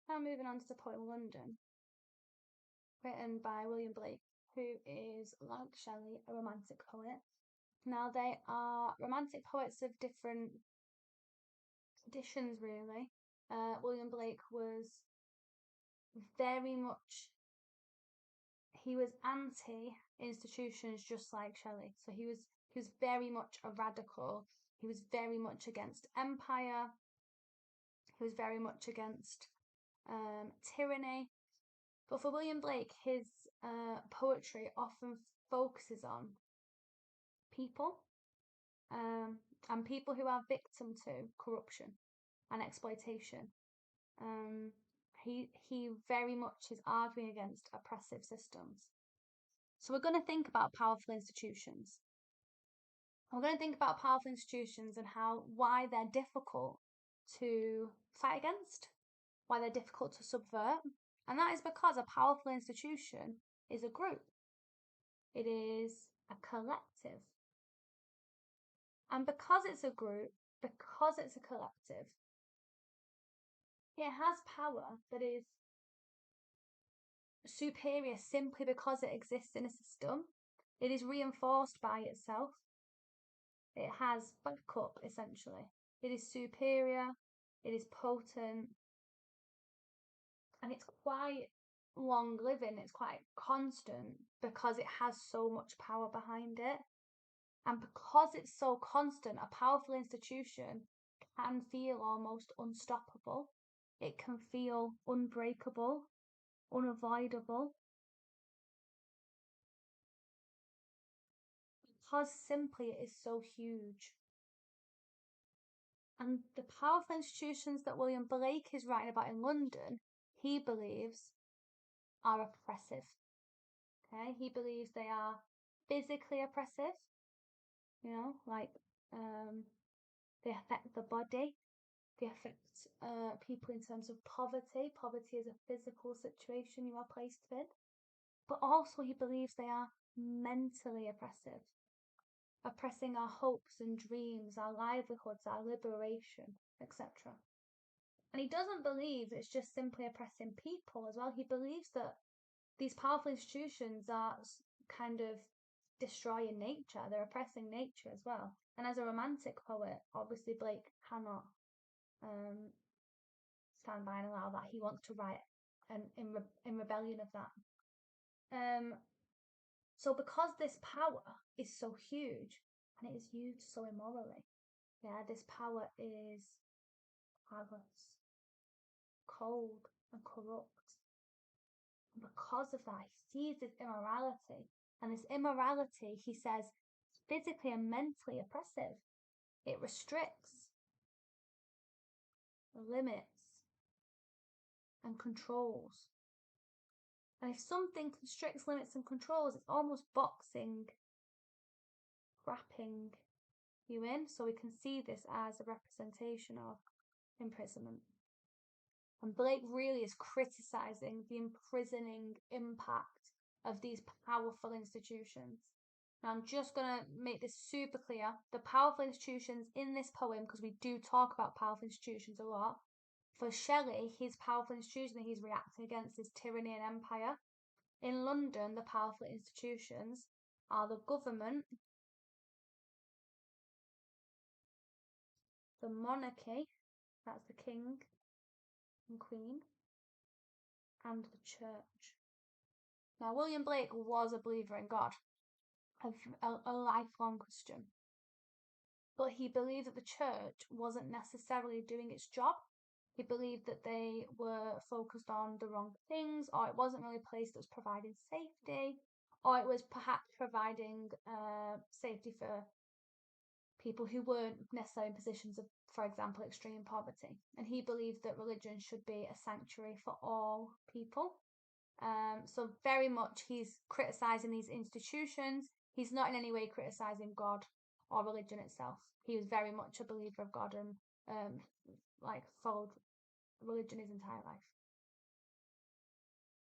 Now moving on to the poem London, written by William Blake, who is, like Shelley, a romantic poet. Now they are romantic poets of different traditions, really. William Blake was very much, he was anti-institutions, just like Shelley. So he was very much a radical. He was very much against empire. He was very much against tyranny. But for William Blake, his poetry often focuses on people, and people who are victim to corruption and exploitation. He very much is arguing against oppressive systems. So we're going to think about powerful institutions. We're going to think about powerful institutions and why they're difficult to fight against, why they're difficult to subvert. And that is because a powerful institution is a group. It is a collective. And because it's a group, because it's a collective, it has power that is superior simply because it exists in a system. It is reinforced by itself. It has backup, essentially. It is superior, it is potent, and it's quite long living, it's quite constant because it has so much power behind it. And because it's so constant, a powerful institution can feel almost unstoppable. It can feel unbreakable, unavoidable. Because simply it is so huge. And the powerful institutions that William Blake is writing about in London, he believes are oppressive. Okay, he believes they are physically oppressive, like they affect the body, they affect people in terms of poverty. Poverty is a physical situation you are placed in. But also he believes they are mentally oppressive, oppressing our hopes and dreams, our livelihoods, our liberation, etc. And he doesn't believe it's just simply oppressing people as well. He believes that these powerful institutions are kind of destroying nature. They're oppressing nature as well. And as a romantic poet, obviously Blake cannot stand by and allow that. He wants to write in rebellion of that. So because this power is so huge and it is used so immorally, this power is callous, cold and corrupt. And because of that, he sees this immorality. And this immorality, he says, is physically and mentally oppressive. It restricts, limits, and controls. And if something constricts, limits, and controls, it's almost boxing, wrapping you in. So we can see this as a representation of imprisonment. And Blake really is criticising the imprisoning impact of these powerful institutions. Now I'm just going to make this super clear. The powerful institutions in this poem, because we do talk about powerful institutions a lot, for Shelley, his powerful institution that he's reacting against is tyranny and empire. In London, the powerful institutions are the government, the monarchy, that's the king and queen, and the church. Now, William Blake was a believer in God, a lifelong Christian, but he believed that the church wasn't necessarily doing its job. He believed that they were focused on the wrong things, or it wasn't really a place that was providing safety, or it was perhaps providing safety for people who weren't necessarily in positions of, for example, extreme poverty. And he believed that religion should be a sanctuary for all people. So very much he's criticising these institutions. He's not in any way criticising God or religion itself. He was very much a believer of God and followed religion his entire life.